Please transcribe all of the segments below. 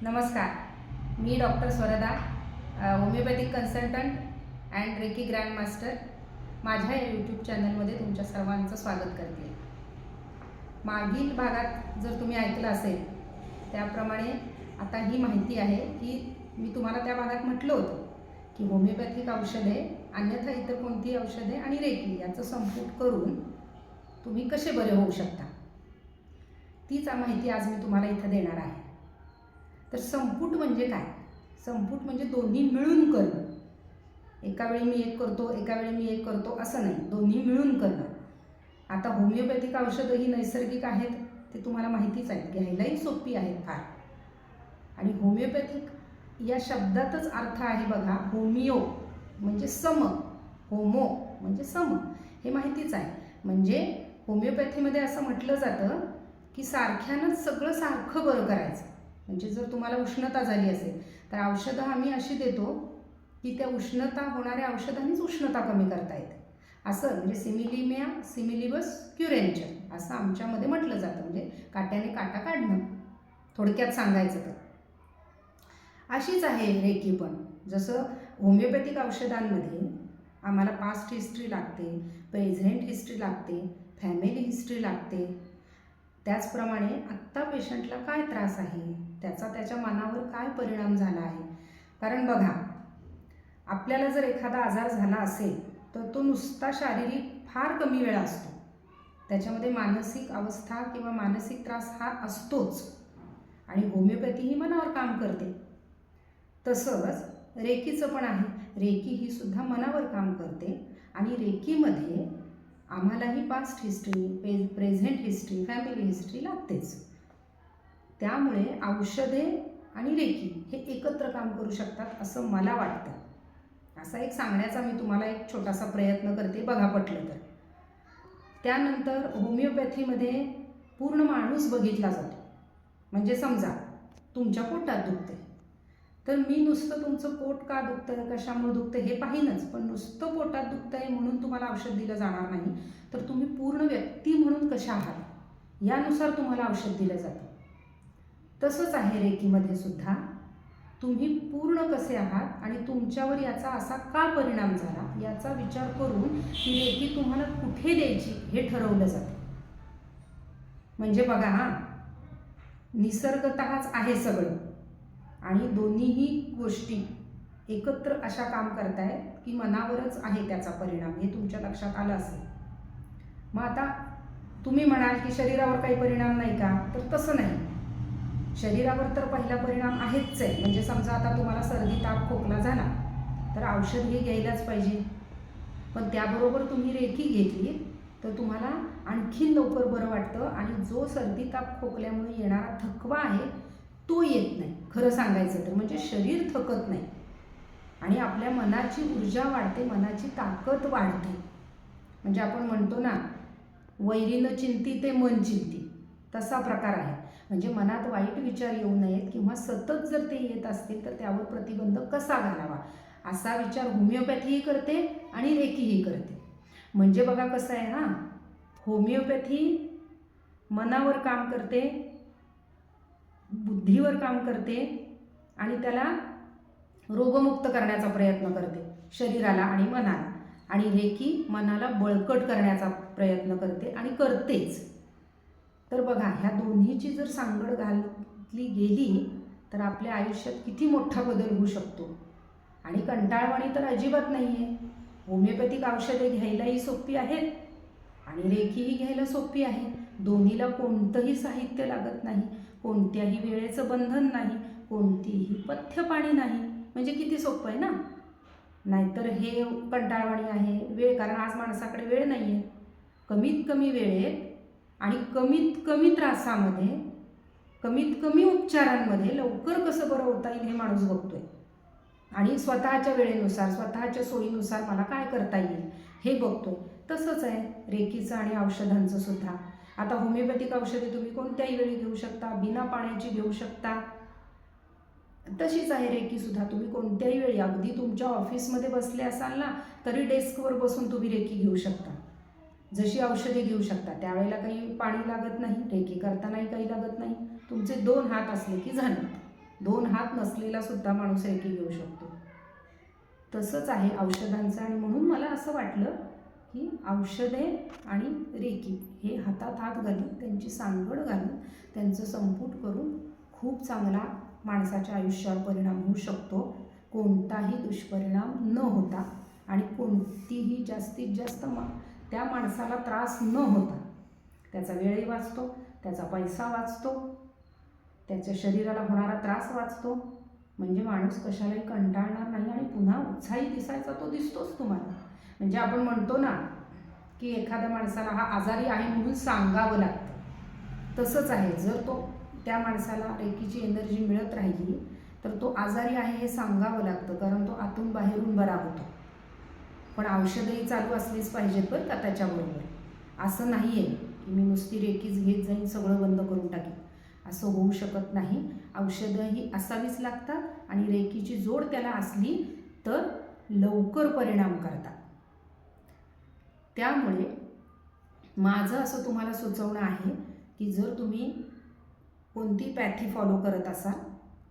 नमस्कार. मी doctor Swarada, homeopathic consultant and reiki grand master. माझ्या या यूट्यूब चॅनलमध्ये तुमच्या सर्वांचं स्वागत करते. मागील भागात जर तुम्ही ऐकलं असेल त्याप्रमाणे आता ही माहिती आहे की मी तुम्हाला त्या भागात म्हटलं होतं की होमिओपॅथिक औषधे, अन्यथा इतर कोणती औषधे आणि रेकी याचं संपुट करून तुम्ही कसे बरे होऊ शकता, तीच माहिती आज मी तुम्हाला इथं देणार आहे. तर संपुट म्हणजे काय? संपुट म्हणजे दोन्ही मिळून करणं. एका वेळी मी एक करतो, एका वेळी मी एक करतो असं नाही, दोन्ही मिळून करणं. आता होमिओपॅथिक औषधं ही नैसर्गिक आहेत, ते तुम्हाला माहितीच आहे, घ्यायलाही सोपी आहेत फार. आणि होमिओपॅथिक या शब्दातच अर्थ आहे बघा. होमिओ म्हणजे सम, होमो म्हणजे सम, हे माहितीच आहे. म्हणजे होमिओपॅथीमध्ये असं म्हटलं जातं की सारख्यानंच सगळं सारखं बरं करायचं. म्हणजे जर तुम्हाला उष्णता झाली असेल तर औषधं आम्ही अशी देतो की त्या उष्णता होणाऱ्या औषधांनीच उष्णता कमी करता येते. असं म्हणजे सिमिलिमिया सिमिलिबस क्युरेंचर असं आमच्यामध्ये म्हटलं जातं. म्हणजे काट्याने काटा काढणं, थोडक्यात सांगायचं तर. अशीच आहे रेकी पण. जसं होमिओपॅथिक औषधांमध्ये आम्हाला पास्ट हिस्ट्री लागते, प्रेझेंट हिस्ट्री लागते, फॅमिली हिस्ट्री लागते. त्याचप्रमाणे आत्ता पेशंटला काय त्रास आहे, त्याच्या मनावर काय परिणाम झाला आहे. कारण बघा, आपल्याला जर एखादा आजार झाला असेल तर तो नुसता शारीरिक फार कमी वेळा असतो, त्याच्यामध्ये मानसिक अवस्था किंवा मानसिक त्रास हा असतोच. आणि होमिओपॅथी ही मनावर काम करते. तसंच रेकीचं पण आहे. रेकी ही सुद्धा मनावर काम करते. आणि रेकीमध्ये आम्हालाही past history, present history, family history लागतेच. त्यामुळे औषधे आणि रेकी हे एकत्र काम करू शकतात असं मला वाटतं. असा एक सांगण्याचा मी तुम्हाला एक छोटासा प्रयत्न करते, बघा पटलं तर. त्यानंतर होमिओपॅथीमध्ये पूर्ण माणूस बघितला जातो. म्हणजे समजा तुमच्या पोटात दुखतंय तर मी नुसतं तुमचं पोट का दुखतं, कशामुळे दुखतं हे पाहीनच, पण नुसतं पोटात दुखतंय म्हणून तुम्हाला औषध दिलं जाणार नाही. तर तुम्ही पूर्ण व्यक्ती म्हणून कशा आहात यानुसार तुम्हाला औषध दिलं जातं. तसंच आहे रेकीमध्ये सुद्धा. तुम्ही पूर्ण कसे आहात आणि तुमच्यावर याचा असा का परिणाम झाला याचा विचार करून ही रेकी तुम्हाला कुठे द्यायची हे ठरवलं जातं. म्हणजे बघा, निसर्गतःच आहे सगळं आणि दोन्हीही गोष्टी एकत्र अशा काम करतायत की मनावरच आहे त्याचा परिणाम, हे तुमच्या लक्षात आलं असेल. मग आता तुम्ही म्हणाल की शरीरावर काही परिणाम नाही का? तर तसं नाही. शरीरावर तर पहिला परिणाम आहेच आहे. म्हणजे समजा आता तुम्हाला सर्दी, ताप, खोकला झाला तर औषध हे घ्यायलाच पाहिजे. पण त्याबरोबर तुम्ही रेकी घेतली तर तुम्हाला आणखीन लवकर बरं वाटतं आणि जो सर्दी, ताप, खोकल्यामुळे येणारा थकवा आहे तो येत नाही. खरं सांगायचं तर म्हणजे शरीर थकत नाही आणि आपल्या मनाची ऊर्जा वाढते, मनाची ताकद वाढते. म्हणजे आपण म्हणतो ना, वैरीनं चिंती ते मन चिंती, तसा प्रकार आहे. म्हणजे मनात वाईट विचार येऊ नयेत किंवा सतत जर ते येत असतील तर त्यावर प्रतिबंध कसा घालावा असा विचार होमिओपॅथीही करते आणि रेकीही करते. म्हणजे बघा कसं आहे, होमिओपॅथी मनावर काम करते, बुद्धीवर काम करते आणि त्याला रोगमुक्त करण्याचा प्रयत्न करते, शरीराला आणि मनाला. आणि रेकी मनाला बळकट करण्याचा प्रयत्न करते आणि करतेच. तर बघा, ह्या दोन्हीची जर सांगड घातली गेली तर आपल्या आयुष्यात किती मोठा बदल होऊ शकतो. आणि कंटाळवाणी तर अजिबात नाही आहे. होमिओपॅथिक औषधे घ्यायलाही सोपी आहेत आणि रेकीही घ्यायला सोपी आहे. दोन्हीला कोणतंही साहित्य लागत नाही, कोणत्याही वेळेचं बंधन नाही, कोणतीही पथ्यपाणी नाही. म्हणजे किती सोपं आहे ना. नाहीतर हे कंटाळवाणी आहे वेळ, कारण आज माणसाकडे वेळ नाही आहे. कमीत कमी वेळेत आणि कमीत कमी त्रासामध्ये, कमीत कमी उपचारांमध्ये लवकर कसं बरं होता येईल हे माणूस बघतोय. आणि स्वतःच्या वेळेनुसार, स्वतःच्या सोयीनुसार मला काय करता येईल हे बघतोय. तसंच आहे रेकीचं आणि औषधांचं सुद्धा. आता होमिओपॅथिक औषधे तुम्ही कोणत्याही वेळी घेऊ शकता, बिना पाण्याची घेऊ शकता. तशीच आहे रेकीसुद्धा. तुम्ही कोणत्याही वेळी, अगदी तुमच्या ऑफिसमध्ये बसले असाल ना तरी डेस्कवर बसून तुम्ही रेकी घेऊ शकता. जशी औषधे घेऊ शकता त्यावेळेला काही पाणी लागत नाही, रेकी करतानाही काही लागत नाही. तुमचे 2 हात असले की झालं. 2 हात नसलेला सुद्धा माणूस रेकी घेऊ शकतो. तसंच आहे औषधांचं. आणि म्हणून मला असं वाटलं की औषधे आणि रेकी हे हातात हात घालून, त्यांची सांगड घालून, त्यांचं संपुट करून खूप चांगला माणसाच्या आयुष्यावर परिणाम होऊ शकतो. कोणताही दुष्परिणाम न होता आणि कोणतीही जास्तीत जास्त त्या माणसाला त्रास न होता. त्याचा वेळही वाचतो, त्याचा पैसा वाचतो, त्याच्या शरीराला होणारा त्रास वाचतो. म्हणजे माणूस कशालाही कंटाळणार नाही आणि पुन्हा उत्साही दिसायचा तो दिसतोच तुम्हाला. म्हणजे आपण म्हणतो ना की एखाद्या माणसाला हा आजारी आहे म्हणून सांगावं लागतं, तसंच आहे. जर तो त्या माणसाला रेकीची एनर्जी मिळत राहिली तर तो आजारी आहे हे सांगावं लागतं, कारण तो आतून बाहेरून बरा होतो. पण औषधही चालू असलीच पाहिजेत बरं का त्याच्याबरोबर. असं नाही आहे की मी नुसती रेकीच घेत जाईन, सगळं बंद करून टाकेन, असं होऊ शकत नाही. औषधंही असावीच लागतात आणि रेकीची जोड त्याला असली तर लवकर परिणाम करतात. त्यामुळे माझं असं तुम्हाला सुचवणं आहे की जर तुम्ही कोणती पॅथी फॉलो करत असाल,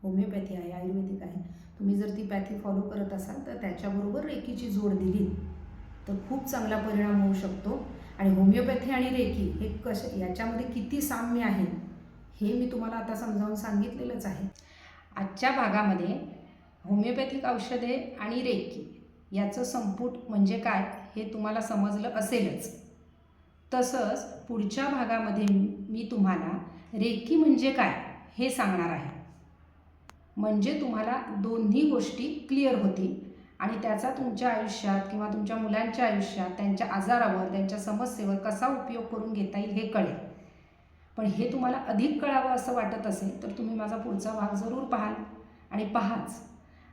होमिओपॅथी आहे, आयुर्वेदिक आहे, तुम्ही जर ती पॅथी फॉलो करत असाल तर त्याच्याबरोबर रेकीची जोड दिली तर खूप चांगला परिणाम होऊ शकतो. आणि होमिओपॅथी आणि रेकी हे याच्यामध्ये किती साम्य आहे हे मी तुम्हाला आता समजावून सांगितलेलंच आहे. आजच्या भागामध्ये होमिओपॅथिक औषधे आणि रेकी याचं संपुट म्हणजे काय हे तुम्हाला समजलं असेलच. तसंच पुढच्या भागामध्ये मी तुम्हाला रेकी म्हणजे काय हे सांगणार आहे. म्हणजे तुम्हाला दोन्ही गोष्टी क्लिअर होतील आणि त्याचा तुमच्या आयुष्यात किंवा तुमच्या मुलांच्या आयुष्यात त्यांच्या आजारावर, त्यांच्या समस्येवर कसा उपयोग करून घेता येईल हे कळेल. पण हे तुम्हाला अधिक कळावं असं वाटत असेल तर तुम्ही माझा पुढचा भाग जरूर पाहाल आणि पहाच.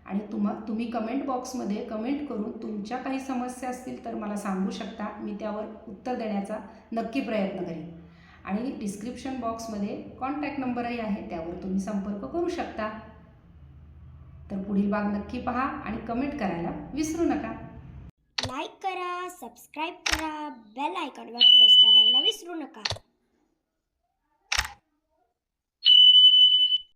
आणि तुम्ही कमेंट बॉक्समध्ये कमेंट करून तुमच्या काही समस्या असतील तर मला सांगू शकता. मी त्यावर उत्तर देण्याचा नक्की प्रयत्न करेन. आणि डिस्क्रिप्शन बॉक्समध्ये कॉन्टॅक्ट नंबरही आहे, त्यावर तुम्ही संपर्क करू शकता. तर पुढील भाग नक्की पहा आणि कमेंट करायला विसरू नका. लाईक करा, सबस्क्राईब करा, बेल आयकॉनवर प्रेस करायला विसरू नका.